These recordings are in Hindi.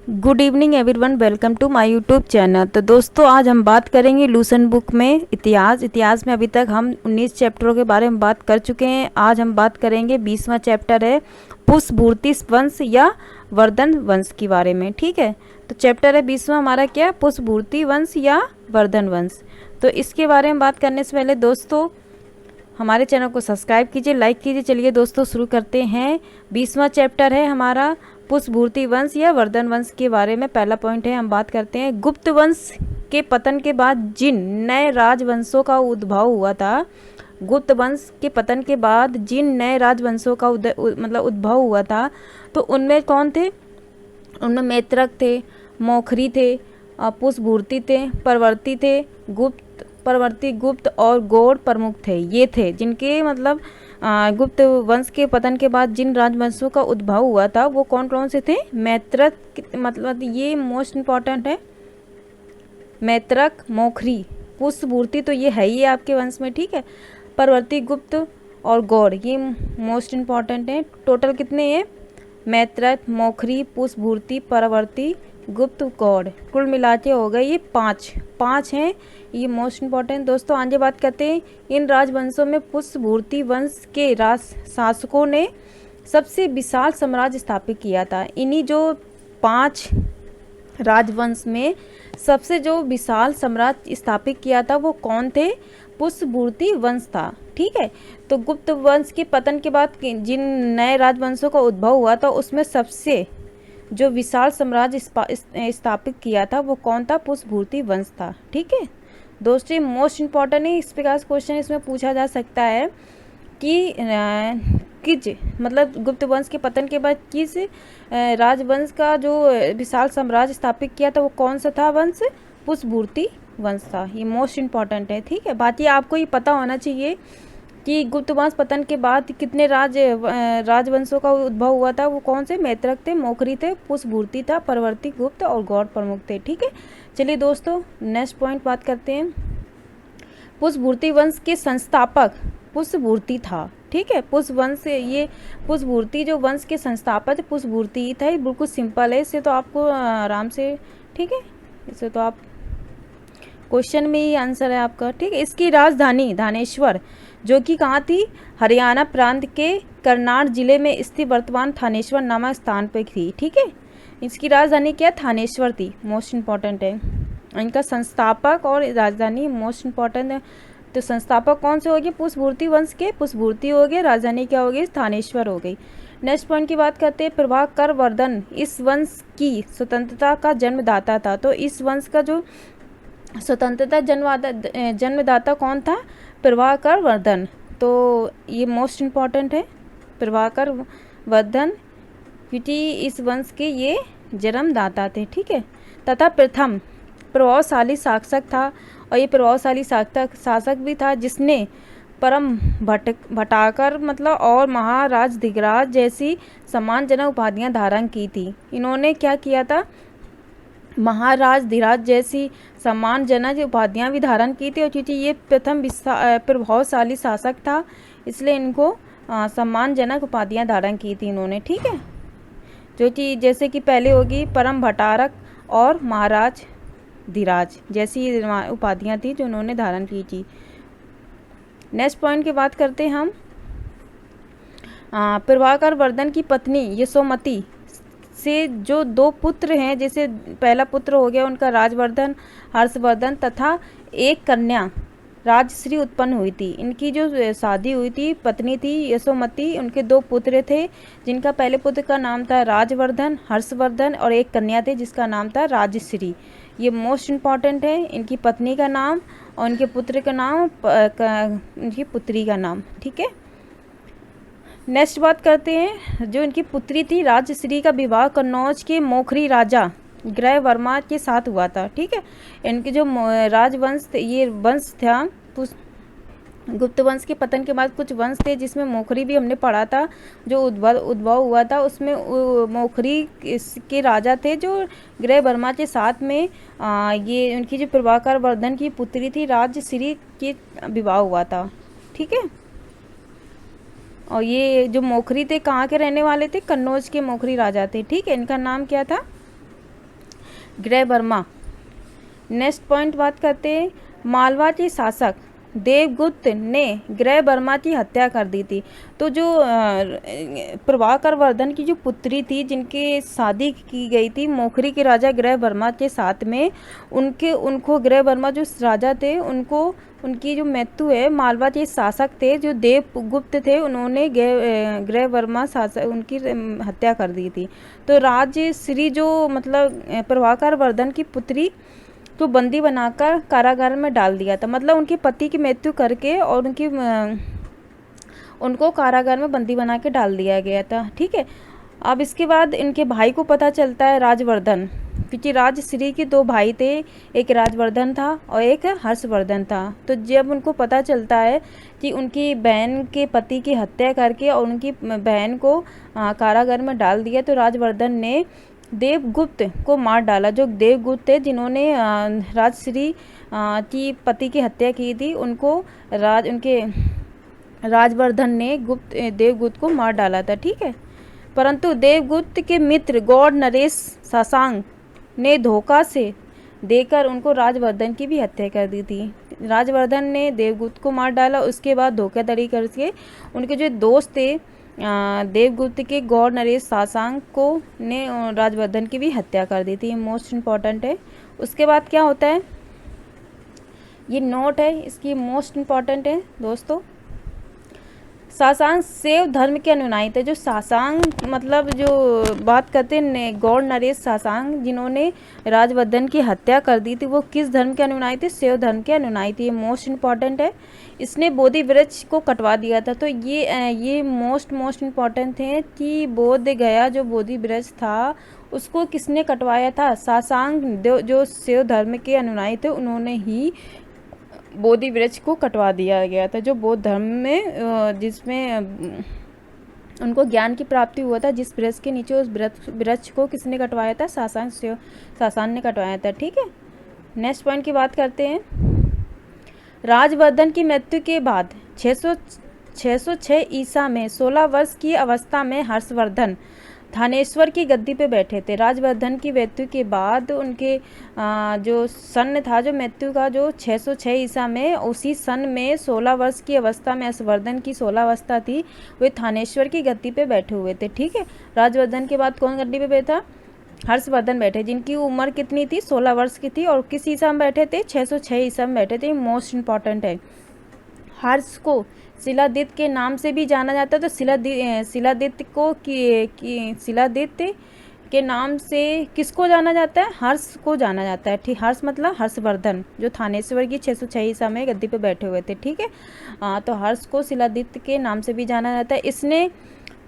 Good evening everyone, welcome to my YouTube channel. तो दोस्तों, आज हम बात करेंगे लूसेंट बुक में इतिहास में अभी तक हम 19 चैप्टरों के बारे में बात कर चुके हैं। आज हम बात करेंगे 20वां चैप्टर है पुष्पभूति वंश या वर्धन वंश के बारे में। ठीक है, तो चैप्टर है 20वां हमारा क्या, पुष्पभूति वंश या वर्धन वंश। तो इसके बारे में बात करने से पहले दोस्तों हमारे चैनल को सब्सक्राइब कीजिए, लाइक कीजिए। चलिए दोस्तों शुरू करते हैं। 20वां चैप्टर है हमारा पुष्पभूति वंश या वर्धन वंश के बारे में। पहला पॉइंट है, हम बात करते हैं गुप्त वंश के पतन के बाद जिन नए राजवंशों का उद्भव हुआ था। गुप्त वंश के पतन के बाद जिन नए राजवंशों का उद्भव हुआ था, तो उनमें कौन थे? उनमें मैत्रक थे, मौखरी थे, पुष्पभूति थे, परवर्ती गुप्त और गौड़ प्रमुख थे। ये थे जिनके गुप्त वंश के पतन के बाद जिन राजवंशों का उद्भव हुआ था वो कौन कौन से थे? मैत्रक, ये मोस्ट इम्पॉर्टेंट है। मैत्रक, मौखरी, पुष्पभूति तो ये है ही आपके वंश में। ठीक है, परवर्ती गुप्त और गौड़ ये मोस्ट इम्पॉर्टेंट है। टोटल कितने हैं? मैत्रक, मौखरी, पुष्पभूति, परवर्ती, गुप्त, गौड़, कुल मिला के हो गए ये पाँच हैं। ये मोस्ट इम्पॉर्टेंट। दोस्तों आगे बात करते हैं, इन राजवंशों में पुष्पभूति वंश के राज शासकों ने सबसे विशाल साम्राज्य स्थापित किया था। इन्हीं जो 5 राजवंश में सबसे जो विशाल साम्राज्य स्थापित किया था वो कौन थे? पुष्पभूति वंश था। ठीक है, तो गुप्त वंश के पतन के बाद जिन नए राजवंशों का उद्भव हुआ था उसमें सबसे जो विशाल साम्राज्य स्थापित किया था वो कौन था? पुष्पभूति वंश था। ठीक है दोस्तों, मोस्ट इम्पॉर्टेंट है। इस प्रकार से क्वेश्चन इसमें पूछा जा सकता है कि गुप्त वंश के पतन के बाद किस राजवंश का जो विशाल साम्राज्य स्थापित किया था वो कौन सा था वंश? पुष्पभूति वंश था। ये मोस्ट इम्पॉर्टेंट है। ठीक है, बाकी आपको ये पता होना चाहिए कि गुप्त वंश पतन के बाद कितने राजवंशों का उद्भव हुआ था। वो कौन से? मैत्रक थे, मौखरी थे, पुष्पभूति था, परवर्ती गुप्त और गौड़ प्रमुख थे। ठीक है, चलिए दोस्तों नेक्स्ट पॉइंट बात करते हैं। पुष्पभूति वंश के संस्थापक पुष्पभूति था। ठीक है, पुष्पभूति जो वंश के संस्थापक पुष्पभूति ही था। ये बिल्कुल सिंपल है, इससे तो आपको आराम से, ठीक है, इससे तो आप क्वेश्चन में ही आंसर है आपका। ठीक है, इसकी राजधानी थानेश्वर जो कि कहाँ थी? हरियाणा प्रांत के करनाल जिले में स्थित वर्तमान थानेश्वर नामक स्थान पर थी। ठीक है, इसकी राजधानी क्या? थानेश्वर थी। मोस्ट इम्पॉर्टेंट है। इनका संस्थापक और राजधानी मोस्ट इम्पॉर्टेंट है। तो संस्थापक कौन से हो गए? पुष्पभूति वंश के पुष्पभूति हो गए, राजधानी क्या हो गई? थानेश्वर हो गई। नेक्स्ट पॉइंट की बात करते हैं, प्रभाकर वर्धन इस वंश की स्वतंत्रता का जन्मदाता था। तो इस वंश का जो स्वतंत्रता जन्मदाता कौन था? प्रभाकर वर्धन। तो ये मोस्ट इम्पॉर्टेंट है, प्रभाकर वर्धन, क्योंकि इस वंश के ये जन्मदाता थे। ठीक है, तथा प्रथम प्रभावशाली शासक था। और ये प्रभावशाली शासक भी था जिसने परम भटाकर और महाराज धिगराज जैसी सम्मानजनक उपाधियां धारण की थी। इन्होंने क्या किया था? महाराज धीराज जैसी सम्मानजनक उपाधियां भी धारण की थी। और क्योंकि ये प्रथम प्रभावशाली शासक था इसलिए इनको सम्मानजनक उपाधियां धारण की थी इन्होंने। ठीक है, जो कि जैसे कि पहले होगी परम भटारक और महाराज धीराज जैसी उपाधियां थी जो उन्होंने धारण की थी। नेक्स्ट पॉइंट की बात करते हैं हम। प्रभाकर वर्धन की पत्नी यशोमती से जो 2 पुत्र हैं, जैसे पहला पुत्र हो गया उनका राजवर्धन, हर्षवर्धन, तथा एक कन्या राजश्री उत्पन्न हुई थी। इनकी जो शादी हुई थी, पत्नी थी यशोमती, उनके 2 पुत्र थे जिनका पहले पुत्र का नाम था राजवर्धन, हर्षवर्धन, और एक कन्या थे जिसका नाम था राजश्री। ये मोस्ट इम्पॉर्टेंट है, इनकी पत्नी का नाम और इनके पुत्र का नाम, इनकी पुत्री का नाम। ठीक है, नेक्स्ट बात करते हैं, जो इनकी पुत्री थी राजश्री का विवाह कन्नौज के मौखरी राजा ग्रह वर्मा के साथ हुआ था। ठीक है, इनके जो राजवंश ये वंश था, गुप्त वंश के पतन के बाद कुछ वंश थे जिसमें मौखरी भी हमने पढ़ा था जो उद्भव हुआ था। उसमें मौखरी के राजा थे जो ग्रह वर्मा के साथ में ये उनकी जो प्रभाकर वर्धन की पुत्री थी राजश्री के विवाह हुआ था। ठीक है, और ये जो मौखरी थे कहाँ के रहने वाले थे? कन्नौज के मौखरी राजा थे। ठीक है, इनका नाम क्या था? ग्रह वर्मा। नेक्स्ट पॉइंट बात करते हैं, मालवा के शासक देवगुप्त ने ग्रह वर्मा की हत्या कर दी थी। तो जो प्रभाकर वर्धन की जो पुत्री थी, जिनकी शादी की गई थी मोखरी के राजा ग्रह वर्मा के साथ में, उनको ग्रह वर्मा जो राजा थे, उनको उनकी जो मृत्यु है, मालवा के शासक थे जो देवगुप्त थे, उन्होंने ग्रह वर्मा शासक उनकी हत्या कर दी थी। तो राजश्री जो मतलब प्रभाकर वर्धन की पुत्री तो बंदी बनाकर कारागार में डाल दिया था। मतलब उनके पति की मृत्यु करके और उनको कारागार में बंदी बना के डाल दिया गया था। ठीक है। अब इसके बाद इनके भाई को पता चलता है, राजवर्धन, क्योंकि राजश्री के दो भाई थे, एक राजवर्धन था और एक हर्षवर्धन था। तो जब उनको पता चलता है कि उनकी बहन के पति की हत्या करके और उनकी बहन को कारागार में डाल दिया, तो राजवर्धन ने देवगुप्त को मार डाला। जो देवगुप्त थे, जिन्होंने राजश्री की पति की हत्या की थी, उनको उनके राजवर्धन ने देवगुप्त को मार डाला था। ठीक है। परंतु देवगुप्त के मित्र गौड़ नरेश शशांक ने धोखा से देकर उनको राजवर्धन की भी हत्या कर दी थी। राजवर्धन ने देवगुप्त को मार डाला, उसके बाद धोखाधड़ी करके उनके जो दोस्त थे देवगुप्त के गौड़ नरेश शशांक को ने राजवर्धन की भी हत्या कर दी थी। मोस्ट इम्पॉर्टेंट है। उसके बाद क्या होता है, ये नोट है, इसकी मोस्ट इम्पॉर्टेंट है दोस्तों। शशांक शैव धर्म के अनुयायी थे। जो शशांक मतलब जो बात करते हैं गौड़ नरेश शशांक, जिन्होंने राजवर्धन की हत्या कर दी थी, वो किस धर्म के अनुयायी थे? शैव धर्म के अनुयायी थे। ये मोस्ट इम्पॉर्टेंट है। इसने बोधि वृक्ष को कटवा दिया था। तो ये मोस्ट इम्पॉर्टेंट थे कि बोध गया जो बोधि वृक्ष था उसको किसने कटवाया था? शशांक जो शैव धर्म के अनुयायी थे, उन्होंने ही बोधि वृक्ष को कटवा दिया गया था। जो बौद्ध धर्म में जिसमें उनको ज्ञान की प्राप्ति हुआ था, जिस वृक्ष के नीचे, उस वृक्ष को किसने कटवाया था? शशांक ने कटवाया था। ठीक है। नेक्स्ट पॉइंट की बात करते हैं। राजवर्धन की मृत्यु के बाद 606 ईसा में 16 वर्ष की अवस्था में हर्षवर्धन थानेश्वर की गद्दी पे बैठे थे। राजवर्धन की मृत्यु के बाद उनके जो सन था, जो मृत्यु का जो 606 ईसा में, उसी सन में 16 वर्ष की अवस्था में हर्षवर्धन की 16 अवस्था थी, वे थानेश्वर की गद्दी पे बैठे हुए थे। ठीक है। राजवर्धन के बाद कौन गद्दी पे बैठा? हर्षवर्धन बैठे, जिनकी उम्र कितनी थी? 16 वर्ष की थी। और किस ईसा में बैठे थे? 606 ईसा में बैठे थे। मोस्ट इम्पॉर्टेंट है। हर्ष को शिलादित्य के नाम से भी जाना जाता है। तो शिलादित्य को शिलादित्य के नाम से किसको जाना जाता है? हर्ष को जाना जाता है। ठीक। हर्ष मतलब हर्षवर्धन, जो थानेश्वर की 606 ईसा में गद्दी पे बैठे हुए थे। ठीक है। तो हर्ष को शिलादित्य के नाम से भी जाना जाता है। इसने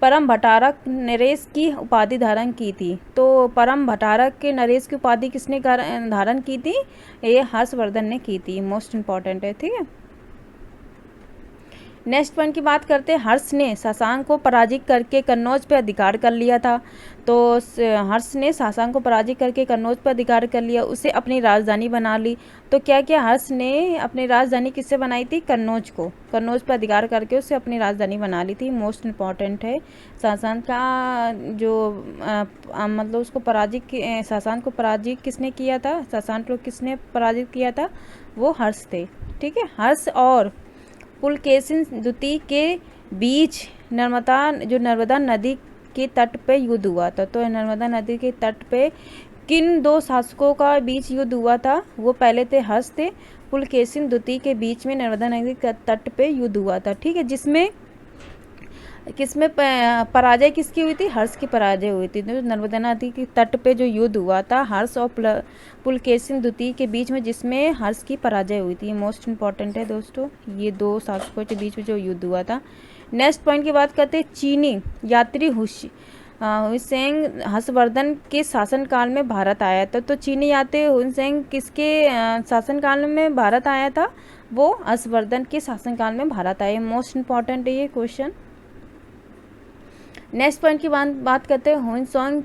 परम भट्टारक नरेश की उपाधि धारण की थी। तो परम भट्टारक के नरेश की उपाधि किसने धारण की थी? ये हर्षवर्धन ने की थी। मोस्ट इम्पॉर्टेंट है। ठीक है। नेक्स्ट पॉइंट की बात करते हैं। हर्ष ने शशांक को पराजित करके कन्नौज पे अधिकार कर लिया था। तो हर्ष ने शशांक को पराजित करके कन्नौज पे अधिकार कर लिया, उसे अपनी राजधानी बना ली। तो क्या क्या हर्ष ने अपनी राजधानी किससे बनाई थी? कन्नौज को। कन्नौज पे अधिकार करके उसे अपनी राजधानी बना ली थी। मोस्ट इम्पॉर्टेंट है। शशांक का जो मतलब उसको शशांक को पराजित किसने किया था? शशांक को किसने पराजित किया था? वो हर्ष थे। ठीक है। हर्ष और पुलकेशिन द्वितीय के बीच नर्मदा नदी के तट पे युद्ध हुआ था। तो नर्मदा नदी के तट पे किन दो शासकों का बीच युद्ध हुआ था? वो पहले थे हर्ष थे, पुलकेशिन द्वितीय के बीच में नर्मदा नदी के तट पे युद्ध हुआ था। ठीक है। जिसमें किसमें पराजय किसकी हुई थी? हर्ष की पराजय हुई थी। तो नर्मदा नदी के तट पे जो युद्ध हुआ था हर्ष और पुलकेशिन द्वितीय के बीच में, जिसमें हर्ष की पराजय हुई थी। मोस्ट इम्पॉर्टेंट है दोस्तों, ये दो शासकों के बीच में जो युद्ध हुआ था। नेक्स्ट पॉइंट की बात करते हैं। चीनी यात्री हुइसेंग हर्षवर्धन के शासनकाल में भारत आया था। तो चीनी यात्री हुइसेंग किसके शासनकाल में भारत आया था? वो हर्षवर्धन के शासनकाल में भारत आए। मोस्ट इम्पॉर्टेंट है ये क्वेश्चन। नेक्स्ट पॉइंट की बात करते हैं। हुइसेंग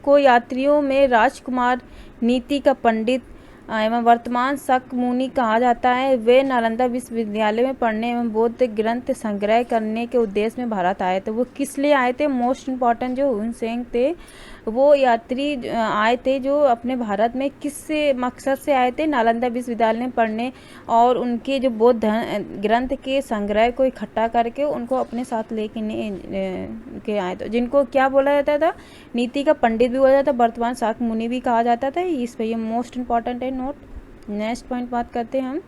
को यात्रियों में राजकुमार, नीति का पंडित एवं वर्तमान शक मुनि कहा जाता है। वे नालंदा विश्वविद्यालय में पढ़ने एवं बौद्ध ग्रंथ संग्रह करने के उद्देश्य में भारत आए थे। वो किस लिए आए थे? मोस्ट इम्पॉर्टेंट जो हुइसेंग थे, वो यात्री आए थे जो अपने भारत में किस मकसद से आए थे, नालंदा विश्वविद्यालय में पढ़ने, और उनके जो बौद्ध ग्रंथ के संग्रह को इकट्ठा करके उनको अपने साथ लेके के आए थे, जिनको क्या बोला जाता था, नीति का पंडित भी बोला जाता था, वर्तमान शाक्य मुनि भी कहा जाता था। इस पे ये मोस्ट इंपॉर्टेंट है नोट। नेक्स्ट पॉइंट बात करते हैं हम।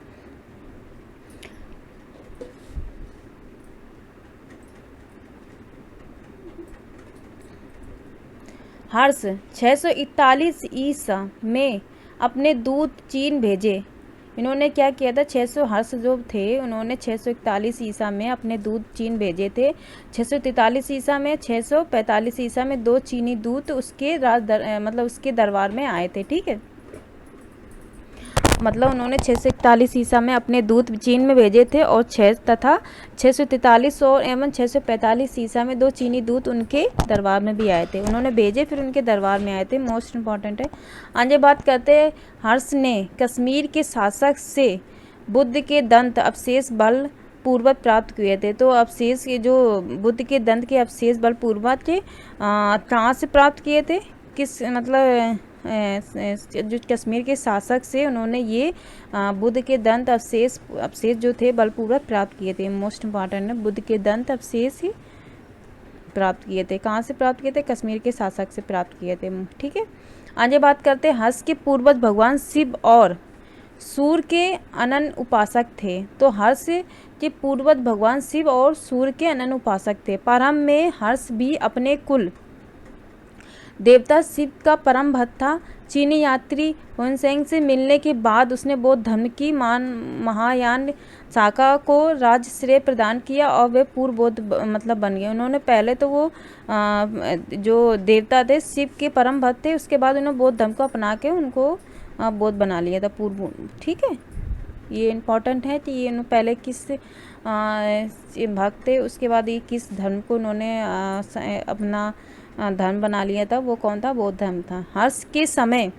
हर्ष 641 ईसा में अपने दूत चीन भेजे। इन्होंने क्या किया था, 600 हर्ष जो थे उन्होंने 641 ईसा में अपने दूत चीन भेजे थे। 643 ईसा में, 645 ईसा में 2 चीनी दूत उसके मतलब उसके दरबार में आए थे। ठीक है, मतलब उन्होंने 641 ईसा में अपने दूत चीन में भेजे थे, और 643 और एवं 645 ईसा में 2 चीनी दूत उनके दरबार में भी आए थे। उन्होंने भेजे, फिर उनके दरबार में आए थे। मोस्ट इम्पॉर्टेंट है। आगे बात करते हैं। हर्ष ने कश्मीर के शासक से बुद्ध के दंत अवशेष बल पूर्वक प्राप्त किए थे। तो अवशेष के जो बुद्ध के दंत के अवशेष बल पूर्वक थे, कहाँ से प्राप्त किए थे, किस मतलब जो कश्मीर के शासक से उन्होंने ये बुद्ध के दंत अवशेष जो थे बलपूर्वक प्राप्त किए थे। मोस्ट इम्पॉर्टेंट है, बुद्ध के दंत अवशेष ही प्राप्त किए थे। कहाँ से प्राप्त किए थे, कश्मीर के शासक से प्राप्त किए थे। ठीक है, आगे बात करते हैं। हर्ष के पूर्वज भगवान शिव और सूर्य के अनन्य उपासक थे। तो हर्ष के पूर्वज भगवान शिव और सूर्य के अनन्य उपासक थे। प्रारंभ में हर्ष भी अपने कुल देवता शिव का परम भक्त था। चीनी यात्री हुनसेंग से मिलने के बाद उसने बौद्ध धर्म की महायान शाखा को राजश्रेय प्रदान किया और वे पूर्व बौद्ध मतलब बन गए। उन्होंने पहले तो वो जो देवता थे शिव के परम भक्त थे, उसके बाद उन्होंने बौद्ध धर्म को अपना के उनको बौद्ध बना लिया था पूर्व। ठीक है, ये इम्पॉर्टेंट है कि ये पहले किस भक्त थे, उसके बाद ये किस धर्म को उन्होंने अपना धर्म बना लिया था, वो कौन था, बौद्ध धर्म था। हर्ष के समय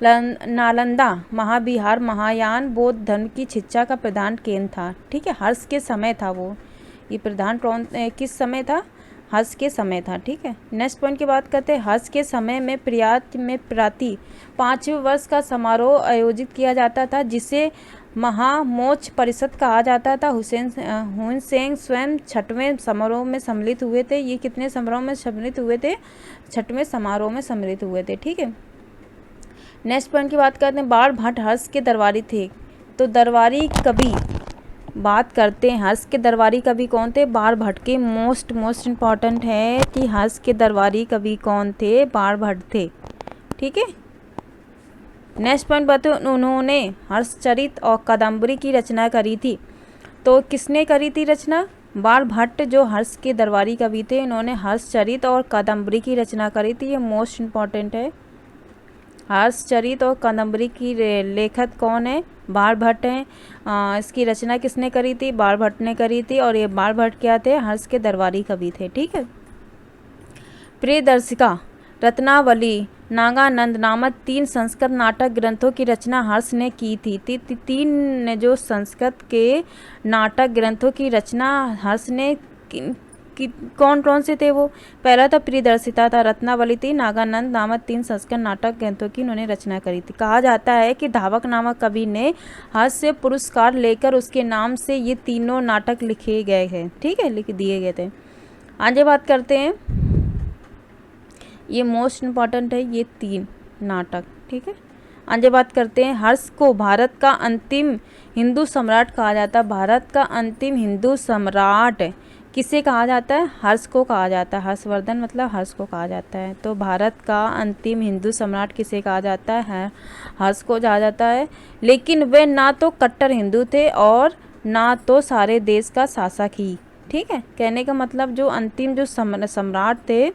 नालंदा महाविहार महायान बौद्ध धर्म की शिक्षा का प्रधान केंद्र था। ठीक है, हर्ष के समय था वो, ये प्रधान किस समय था, हर्ष के समय था। ठीक है, नेक्स्ट पॉइंट की बात करते हैं। हर्ष के समय में प्रयाग में प्रति 5वें वर्ष का समारोह आयोजित किया जाता था, जिसे महामोक्ष परिषद कहा जाता था। हुनसेंग स्वयं 6वें समारोह में सम्मिलित हुए थे। ये कितने समारोह में सम्मिलित हुए थे, 6वें समारोह में सम्मिलित हुए थे। ठीक है, नेक्स्ट पॉइंट की बात करते हैं। बाण भट्ट हर्ष के दरबारी थे। तो दरबारी कवि बात करते हैं, हर्ष के दरबारी कवि कौन थे, बाण भट्ट के। मोस्ट इम्पॉर्टेंट है कि हर्ष के दरबारी कवि कौन थे, बाण भट्ट थे। ठीक है, नेक्स्ट पॉइंट बताओ। उन्होंने हर्षचरित और कादम्बरी की रचना करी थी। तो किसने करी थी रचना, बाण भट्ट जो हर्ष के दरबारी कवि थे, उन्होंने हर्षचरित और कादम्बरी की रचना करी थी। ये मोस्ट इम्पॉर्टेंट है। हर्षचरित और कादम्बरी की लेखक कौन है, बाण भट्ट हैं। इसकी रचना किसने करी थी, बाण भट्ट ने करी थी। और ये बाण भट्ट क्या थे, हर्ष के दरबारी कवि थे। ठीक है, प्रियदर्शिका रत्नावली नागानंद नामक 3 संस्कृत नाटक ग्रंथों की रचना हर्ष ने की थी। 3 जो संस्कृत के नाटक ग्रंथों की रचना हर्ष ने कौन से थे वो, पहला था प्रियदर्शिता था, रत्नावली थी, नागानंद नामक 3 संस्कृत नाटक ग्रंथों की उन्होंने रचना करी थी। कहा जाता है कि धावक नामक कवि ने हर्ष से पुरस्कार लेकर उसके नाम से ये तीनों नाटक लिखे गए हैं। ठीक है, लिख दिए गए थे। आगे बात करते हैं, ये मोस्ट इम्पॉर्टेंट है ये 3 नाटक। ठीक है, आगे बात करते हैं। हर्ष को भारत का अंतिम हिंदू सम्राट कहा जाता है। भारत का अंतिम हिंदू सम्राट किसे कहा जाता है, हर्ष को कहा जाता है। हर्षवर्धन मतलब हर्ष को कहा जाता है। तो भारत का अंतिम हिंदू सम्राट किसे कहा जाता है, हर्ष को कहा जाता है। लेकिन वे ना तो कट्टर हिंदू थे और ना तो सारे देश का शासक ही। ठीक है, कहने का मतलब जो अंतिम जो सम्राट थे,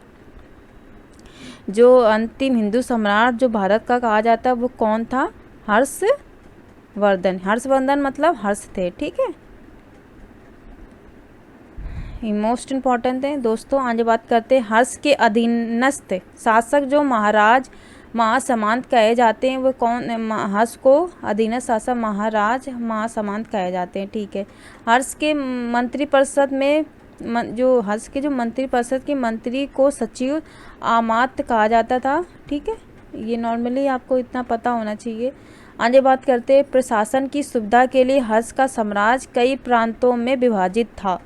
जो अंतिम हिंदू सम्राट जो भारत का कहा जाता है, वो कौन था, हर्षवर्धन। हर्षवर्धन मतलब हर्ष थे। ठीक है, मोस्ट इम्पॉर्टेंट है दोस्तों। आगे बात करते हैं। हर्ष के अधीनस्थ शासक जो महाराज महासमांत कहे जाते हैं, वो कौन, हर्ष को अधीनस्थ शासक महाराज महासमांत कहे जाते हैं। ठीक है, हर्ष के मंत्रिपरिषद में जो हर्ष के जो मंत्रिपरिषद के मंत्री को सचिव अमात्य कहा जाता था। ठीक है, ये नॉर्मली आपको इतना पता होना चाहिए। आगे बात करते हैं, प्रशासन की सुविधा के लिए हर्ष का साम्राज्य कई प्रांतों में विभाजित था।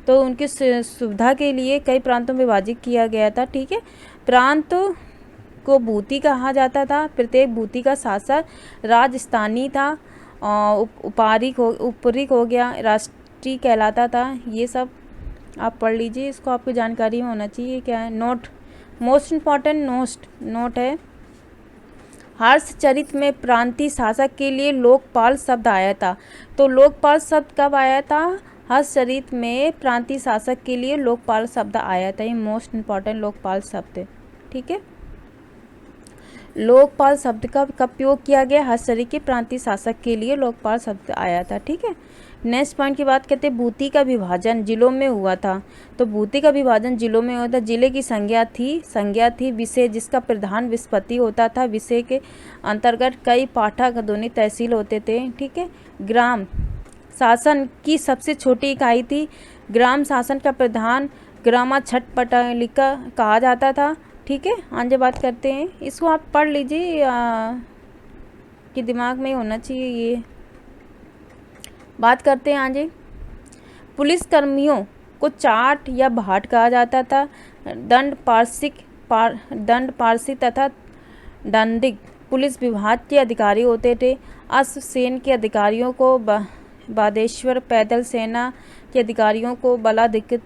तो उनकी सुविधा के लिए कई प्रांतों में विभाजित किया गया था। ठीक है, प्रांत को भूति कहा जाता था। प्रत्येक भूति का शासक राजस्थानी था, उपरिक हो गया, राष्ट्रीय कहलाता था। ये सब आप पढ़ लीजिए, इसको आपकी जानकारी में होना चाहिए। क्या है नोट, मोस्ट इम्पॉर्टेंट नोट है, हर्षचरित में प्रांतीय शासक के लिए लोकपाल शब्द आया था। तो लोकपाल शब्द कब आया था? हर्षचरित में प्रांतीय शासक के लिए लोकपाल शब्द आया था। ये मोस्ट इम्पॉर्टेंट लोकपाल शब्द है। ठीक है, लोकपाल शब्द का कब प्रयोग किया गया? हर्षचरित के प्रांतीय शासक के लिए लोकपाल शब्द आया था। ठीक है, नेक्स्ट पॉइंट की बात करते हैं, भूति का विभाजन जिलों में हुआ था। तो भूति का विभाजन जिलों में हुआ था। जिले की संज्ञा थी विषय, जिसका प्रधान विस्पति होता था। विषय के अंतर्गत कई पाठक ध्वनि तहसील होते थे। ठीक है, ग्राम शासन की सबसे छोटी इकाई थी। ग्राम शासन का प्रधान ग्रामाछटपटालिका कहा जाता था। ठीक है, आगे बात करते हैं, इसको आप पढ़ लीजिए कि दिमाग में होना चाहिए ये। बात करते हैं आगे, पुलिस कर्मियों को चाट या भाट कहा जाता था। दंड पारसी तथा दंडिक पुलिस विभाग के अधिकारी होते थे। अश्वसेन के अधिकारियों को बादेश्वर, पैदल सेना के अधिकारियों को बलाधिकृत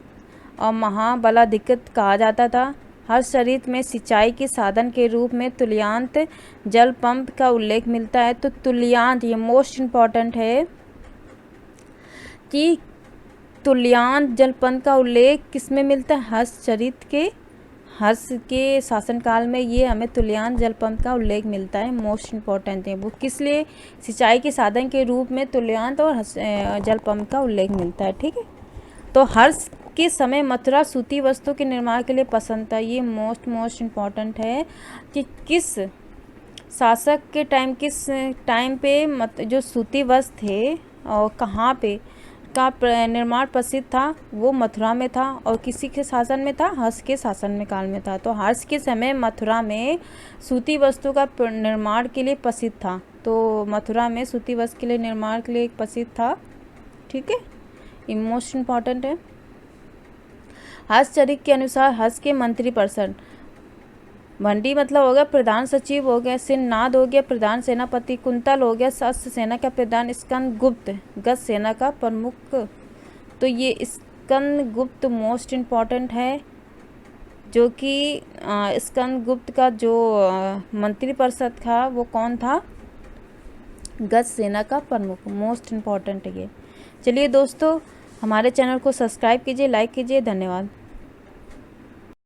और महाबलाधिकृत कहा जाता था। हर्षचरित में सिंचाई के साधन के रूप में तुल्यांत जल पंप का उल्लेख मिलता है। तो तुल्यांत, ये मोस्ट इम्पॉर्टेंट है कि तुल्यांत जल पंप का उल्लेख किस में मिलता है? हर्षचरित के, हर्ष के शासनकाल में ये हमें तुल्यांत जल पंप का उल्लेख मिलता है। मोस्ट इम्पॉर्टेंट है वो, किस लिए? सिंचाई के साधन के रूप में तुल्यांत और जल पंप का उल्लेख मिलता है। ठीक है, तो हर्ष के समय मथुरा सूती वस्त्रों के निर्माण के लिए पसंद था। ये मोस्ट इम्पॉर्टेंट है कि किस शासक के टाइम, किस टाइम पे जो सूती वस्त्र थे और कहाँ पे का निर्माण प्रसिद्ध था? वो मथुरा में था। और किसी के शासन में था? हर्ष के शासन में काल में था। तो हर्ष के समय मथुरा में सूती वस्त्रों का निर्माण के लिए प्रसिद्ध था। तो मथुरा में सूती वस्त्र के लिए निर्माण के लिए प्रसिद्ध था। ठीक है, ये मोस्ट इम्पॉर्टेंट है। हर्षचरित के अनुसार हर्ष के मंत्रिपरिषद, भंडी मतलब हो गया प्रधान सचिव हो गया, सिंहनाद हो गया प्रधान सेनापति, कुंतल हो गया अश्व सेना का प्रधान, स्कंदगुप्त गज सेना का प्रमुख। तो ये स्कंदगुप्त मोस्ट इम्पॉर्टेंट है, जो कि स्कंदगुप्त का जो मंत्रिपरिषद था वो कौन था? गज सेना का प्रमुख। मोस्ट इम्पॉर्टेंट है ये। चलिए दोस्तों, हमारे चैनल को सब्सक्राइब कीजिए, लाइक कीजिए। धन्यवाद।